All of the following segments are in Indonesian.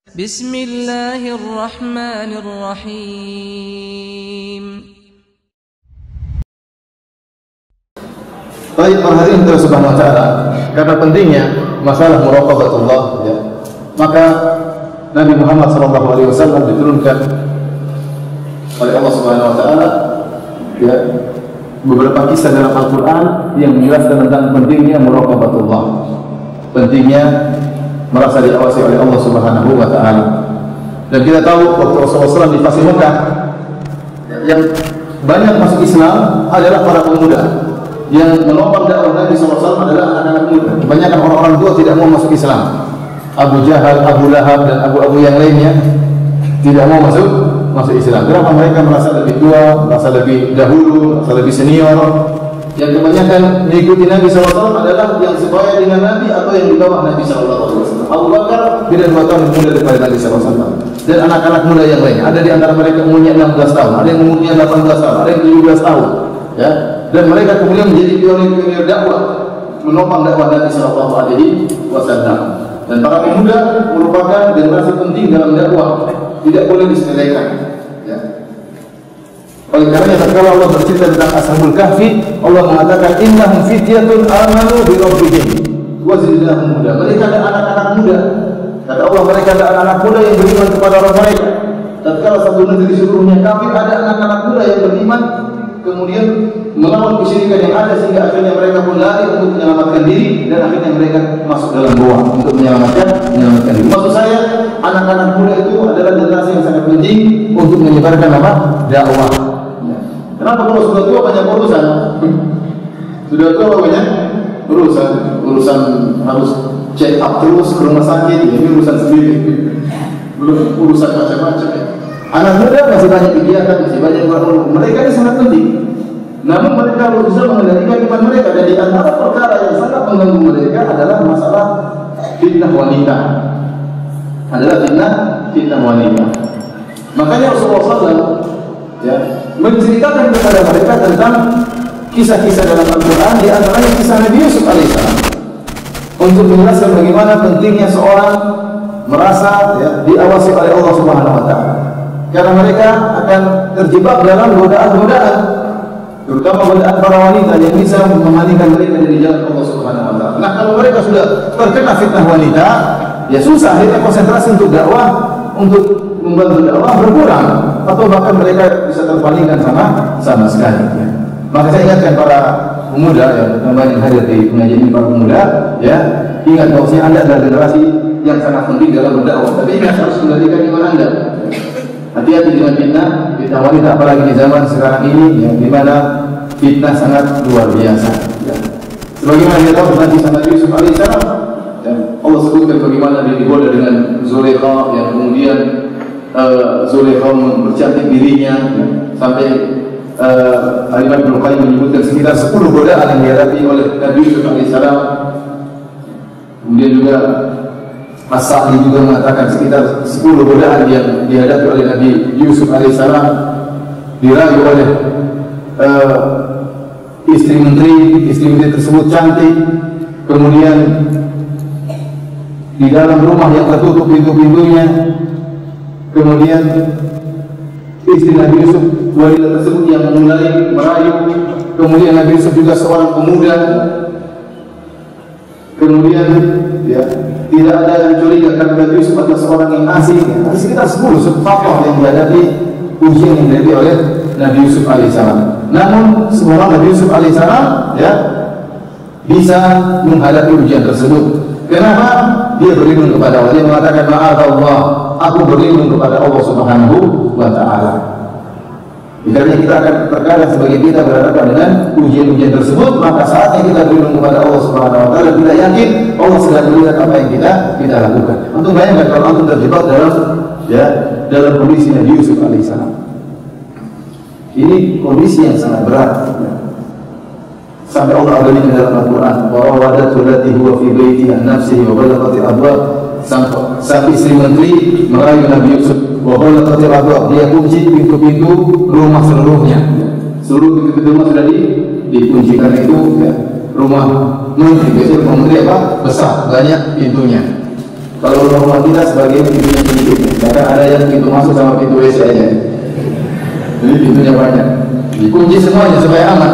Bismillahirrahmanirrahim. Baik, perhatian Allah Subhanahu wa taala, karena pentingnya masalah muraqabatullah, ya. Maka Nabi Muhammad sallallahu alaihi wasallam diturunkan oleh Allah Subhanahu wa taala, ya, beberapa kisah dalam Al-Qur'an yang menjelaskan tentang pentingnya muraqabatullah. Pentingnya merasa diawasi oleh Allah Subhanahu wa taala. Dan kita tahu waktu Rasulullah SAW di fase Mekah, yang banyak masuk Islam adalah para pemuda. Yang menopang dakwah Nabi SAW adalah anak-anak muda. Kebanyakan orang-orang tua tidak mau masuk Islam. Abu Jahal, Abu Lahab, dan Abu yang lainnya tidak mau masuk Islam. Kenapa? Mereka merasa lebih tua, merasa lebih dahulu, merasa lebih senior. Yang kebanyakan mengikuti Nabi SAW adalah yang sebaya dengan Nabi atau yang di bawah Nabi SAW. Abu Bakar beda 2 tahun lebih muda daripada Nabi SAW. Dan anak-anak muda yang lainnya, ada di antara mereka umurnya 16 tahun, ada yang umurnya 18 tahun, ada yang 17 tahun, ya. Dan mereka kemudian menjadi pionir-pionir dakwah, menopang dakwah Nabi Sallallahu Alaihi Wasallam. Dan para pemuda merupakan generasi penting dalam dakwah, tidak boleh disepelekan. Ya. Oleh karena tatkala Allah bercerita tentang Ashabul Kahfi, Allah mengatakan innahum fityatun amanu bi rabbihim wa zidnahum huda. Mereka adalah anak-anak muda. Kata Allah, mereka adalah anak-anak muda yang beriman kepada Rabb mereka. Tatkala satu negeri seluruhnya kafir, ada anak-anak muda yang beriman, kemudian melawan kesyirikan yang ada, sehingga akhirnya mereka pun lari untuk menyelamatkan diri, dan akhirnya mereka masuk dalam goa untuk menyelamatkan diri. Maksud saya, anak-anak muda itu adalah generasi yang sangat penting untuk menyebarkan apa? Dakwah. Kenapa? Kalau sudah tua banyak urusan. Sudah tua banyak urusan harus check up terus ke rumah sakit, ini urusan sendiri. Belum urusan macam-macam. Anak muda masih banyak kegiatan, masih banyak berurusan. Mereka ini sangat penting. Namun mereka harus bisa mengendalikan iman mereka. Dan di antara perkara yang sangat mengganggu mereka adalah masalah fitnah wanita. Fitnah wanita. Makanya Rasulullah SAW, ya, menceritakan kepada mereka tentang kisah-kisah dalam Al-Quran, di antaranya kisah Nabi Yusuf alaihissalam, untuk menjelaskan bagaimana pentingnya seorang merasa, ya, diawasi oleh Allah Subhanahu wa taala. Karena mereka akan terjebak dalam godaan-godaan, terutama godaan para wanita yang bisa mengalihkan mereka dari jalan Allah Subhanahu wa taala. Nah, kalau mereka sudah terkena fitnah wanita, ya susah, akhirnya konsentrasi untuk dakwah, untuk membantu dakwah berkurang, atau bahkan mereka bisa terpalingkan sama sekali. Ya. Maka saya ingatkan para pemuda yang banyak hadir di pengajian ini, para pemuda, ya, ingat bahwasanya Anda adalah generasi yang sangat penting dalam berdakwah. Tapi ingat, harus mengendalikan iman Anda. Hati-hati dengan fitnah wanita, apalagi di zaman sekarang ini, ya, di mana fitnah sangat luar biasa. Ya. Sebagaimana kita tahu tentang kisah Nabi Yusuf alaihissalam, ya, Allah sebutkan bagaimana dia digoda dengan Zulaikha, yang kemudian Zulaikha bercantik dirinya, ya, sampai Al-Imam Ibnu Qayyim menyebutkan sekitar 10 godaan yang dihadapi oleh Nabi Yusuf alaihissalam. Kemudian juga As-Sa'di juga mengatakan sekitar 10 godaan yang dihadapi oleh Nabi Yusuf alaihissalam, dirayu oleh istri menteri tersebut cantik, kemudian di dalam rumah yang tertutup pintu-pintunya, kemudian istri Nabi Yusuf, wanita tersebut yang mulai merayu, kemudian Nabi Yusuf juga seorang pemuda, kemudian, ya, tidak ada yang curiga karena Nabi Yusuf adalah seorang yang asing. Ada sekitar 10 faktor yang dihadapi, ujian yang dihadapi oleh Nabi Yusuf alaihissalam. Namun semua Nabi Yusuf alaihissalam, ya, bisa menghadapi ujian tersebut. Kenapa? Dia berlindung kepada Allah. Dia mengatakan, ma'adallah, aku berlindung kepada Allah Subhanahu wa taala. Karena kita akan terkadang sebagai kita berhadapan dengan ujian-ujian tersebut, maka saatnya kita berlindung kepada Allah Subhanahu wa taala. Kita yakin Allah sedang melihat apa yang kita lakukan. Untuk bayangkan kalau antum terjebak dalam kondisi Nabi Yusuf alaihissalam. Ini kondisi yang sangat berat. Sampai Allah adanya dalam Al-Quran, wa rawadatu allati huwa fi baitiha nafsihi wa balaghat al-abwab, sampai istri menteri merayu Nabi Yusuf, wa balaghat al-abwab, dia kunci pintu-pintu rumah seluruhnya. Seluruh pintu-pintu rumah sudah dikunci. Karena itu, ya, rumah menteri, biasanya rumah menteri apa? Besar, banyak pintunya. Kalau rumah wanita sebagai pintunya sedikit. Bahkan ada yang pintu masuk sama pintu WC aja. Jadi pintunya banyak. Dikunci semuanya supaya aman.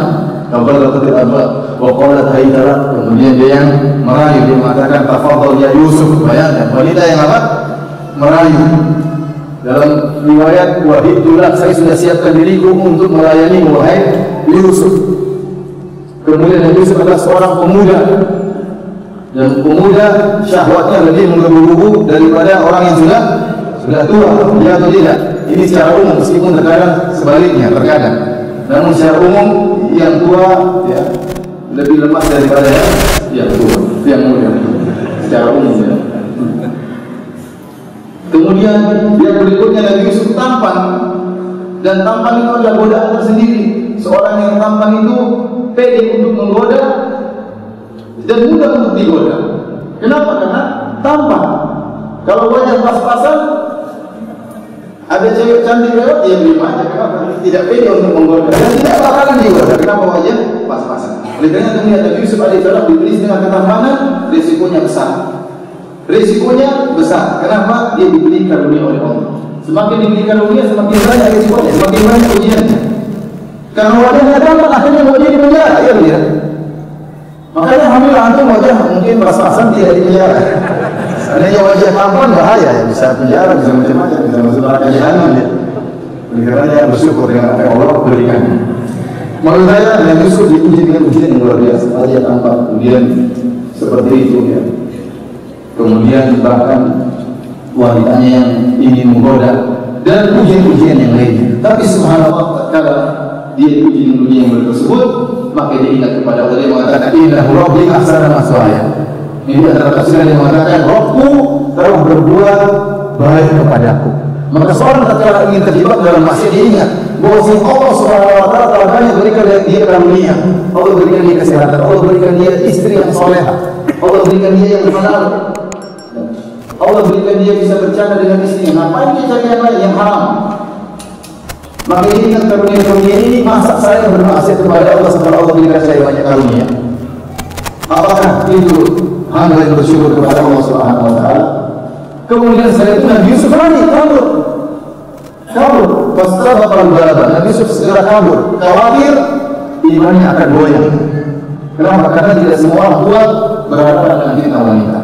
Kabar tidak apa. Waqalat Haidara, kemudian dia yang merayu, dia mengatakan tafadhal ya Yusuf. Bayangkan wanita yang apa? Merayu. Dalam riwayat wahidullah, saya sudah siapkan diriku untuk melayani wahai Yusuf. Kemudian Yusuf adalah seorang pemuda, dan pemuda syahwatnya lebih menggebu-gebu daripada orang yang sudah tua. Ya atau tidak? Ini secara umum, meskipun terkadang sebaliknya, terkadang. Namun secara umum yang tua ya lebih lemah daripada yang tua, yang muda. Secara umum ya. Kemudian yang berikutnya Nabi Yusuf tampan, dan tampan itu adalah godaan tersendiri. Seorang yang tampan itu pede untuk menggoda dan mudah untuk digoda. Kenapa? Karena tampan. Kalau wajah pas-pasan, ada cewek cantik lewat, dia beli aja. Kenapa? Tidak pede untuk menggoda dan tidak bakalan digoda. Kenapa? Wajah pas-pasan. Oleh karena itu Nabi Yusuf alaihissalam diberi dengan ketampanan, risikonya besar. Risikonya besar. Kenapa? Dia diberi karunia oleh Allah. Semakin diberi karunia, semakin banyak risikonya, semakin banyak ujiannya. Karena wajahnya tampan, akhirnya wajah di penjara, ya tidak? Makanya hamil antum wajah mungkin pas-pasan tidak di penjara. Seandainya wajah tampan bahaya, ya bisa penjara, bisa macam-macam, bisa masuk neraka jahanam ya. Oleh karena bersyukur dengan apa yang Allah berikan. Menurut saya Nabi Yusuf diuji dengan ujian yang luar biasa. Wajah tampan, kemudian seperti itu ya. Kemudian bahkan wanitanya yang ingin menggoda dan ujian-ujian yang lainnya. Tapi subhanallah, tatkala dia diuji dengan ujian yang tersebut, maka dia ingat kepada Allah. Dia mengatakan innahu rabbi ahsana maswaya. Ini adalah tafsiran yang mengatakan Rabbku telah berbuat baik kepadaku. Maka seorang tatkala ingin terjebak dalam maksiat, dia ingat bahwa si Allah Subhanahu wa taala telah banyak berikan dia karunia. Allah berikan dia kesehatan, Allah berikan dia istri yang solehah, Allah berikan dia yang benar. Allah berikan dia bisa bercanda dengan istrinya. Ngapain dia cari yang lain yang haram? Maka ini kan karunia ini, masa saya bermaksiat kepada Allah setelah Allah berikan saya banyak karunia? Apakah itu hamba yang bersyukur kepada Allah Subhanahu wa taala? Kemudian setelah itu Nabi Yusuf lari kabur. Fastabaqal baba. Nabi Yusuf segera kabur. Khawatir imannya akan goyah. Kenapa? Karena tidak semua orang kuat berhadapan dengan fitnah wanita.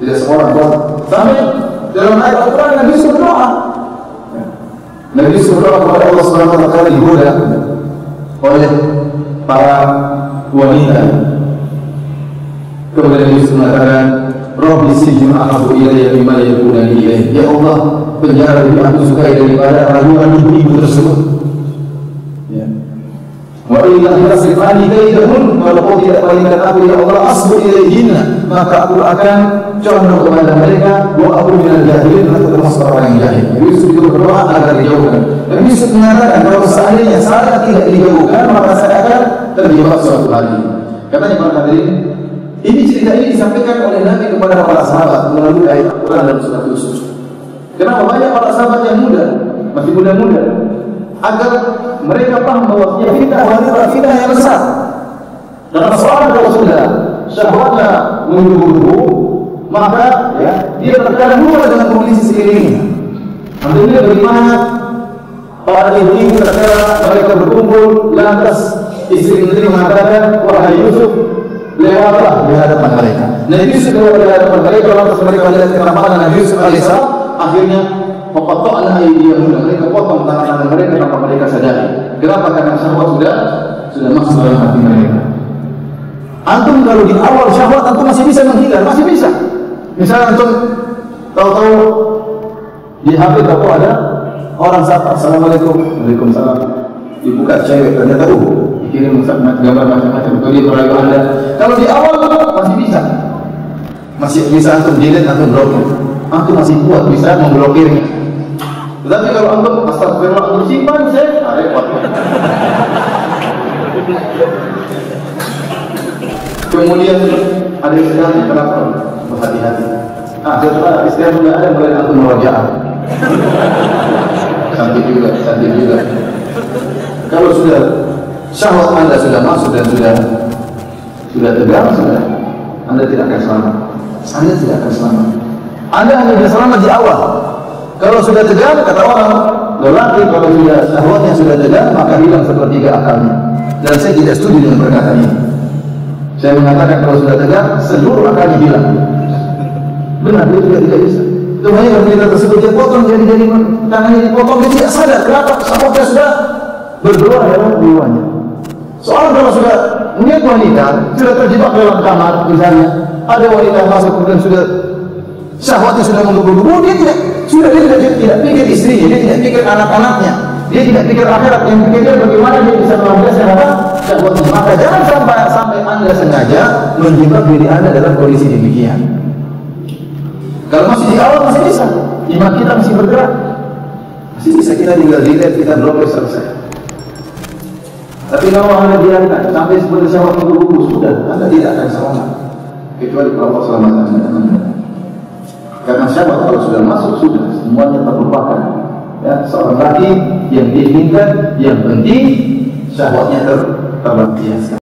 Tidak semua orang kuat. Sampai dalam ayat Al-Quran Nabi Yusuf berdoa. Nabi Yusuf berdoa kepada Allah Subhanahu wa taala digoda oleh para wanita. Kemudian Nabi Yusuf mengatakan, Rabbi sijnu ahabbu ilayya mimma yakunani ilayhi. Ya Allah, penjara lebih aku sukai daripada raguan ibu-ibu tersebut. Ya. Wa illa tasrifani kaidahun, kalau kau tidak palingkan aku ya Allah asbu ilayhinna, maka aku akan condong kepada mereka. Wa aku minal jahilin, aku termasuk orang yang jahil. Nabi Yusuf itu berdoa agar dijauhkan. Nabi Yusuf mengatakan kalau seandainya saya tidak dijauhkan, maka saya akan terjebak suatu hari. Katanya para hadirin, ini cerita ini disampaikan oleh Nabi kepada para sahabat melalui ayat Al-Quran dalam surat Yusuf. Kenapa? Banyak para sahabat yang muda, masih muda-muda, agar mereka paham bahwa fitnah wanita fitnah yang besar. Karena seorang kalau sudah syahwatnya menggebu-gebu, maka ya, dia terkadang lupa dengan kondisi sekelilingnya. Artinya bagaimana para ibu terkadang mereka berkumpul, lantas istri menteri mengatakan, wahai Yusuf, lewatlah di hadapan mereka. Nabi Yusuf lewat di hadapan mereka, lantas mereka melihat ketampanan Nabi Yusuf alaihissalam. Akhirnya memotonglah aydiyahum, mereka potong tangan-tangan mereka tanpa mereka sadari. Kenapa? Karena syahwat sudah masuk dalam hati mereka. Antum kalau di awal syahwat antum masih bisa menghindar, masih bisa. Misalnya antum tahu-tahu di HP tahu ada orang sapa, assalamualaikum, waalaikumsalam, dibuka cewek ternyata kirim gambar macam-macam, kalau dia merayu Anda. Kalau di awal masih bisa antum delete, antum blokir, antum masih kuat bisa memblokirnya. Tetapi kalau antum astagfirullah, antum simpan, saya repot. Kemudian ada istilah kenapa? Berhati-hati. Setelah istilah sudah ada, mulai antum merajaah. Cantik juga. Kalau sudah syahwat Anda sudah masuk dan sudah tegang, Anda tidak akan selamat. Anda hanya bisa selamat di awal. Kalau sudah tegang, kata orang lelaki, kalau sudah syahwatnya sudah tegang, maka hilang sepertiga akalnya. Dan saya tidak setuju dengan perkataan ini. Saya mengatakan kalau sudah tegang, seluruh akalnya hilang. Benar, dia juga tidak bisa. Itu hanya wanita tersebut dia potong jari-jari tangannya dipotong, dia tidak sadar kenapa syahwatnya sudah bergerak dalam jiwanya. Soalnya kalau sudah melihat wanita sudah terjebak dalam kamar, misalnya ada wanita masuk kemudian sudah syahwatnya sudah menggebu-gebu, dia tidak pikir istrinya, dia tidak pikir anak-anaknya, dia tidak pikir akhirat, yang pikirnya bagaimana dia bisa melampiaskan syahwatnya. Maka jangan sampai Anda sengaja menjebak diri Anda dalam kondisi demikian. Kalau masih di awal masih bisa, iman kita masih bergerak, masih bisa kita tinggal dilihat, kita blokir, selesai. Tapi kalau Anda biarkan sampai seperti syahwat menggebu-gebu, sudah, Anda tidak akan selamat kecuali kalau Allah selamatkan Anda. Karena syahwat kalau sudah masuk, sudah semuanya terlupakan. Ya, seorang laki yang diinginkan, yang penting syahwatnya terlampiaskan.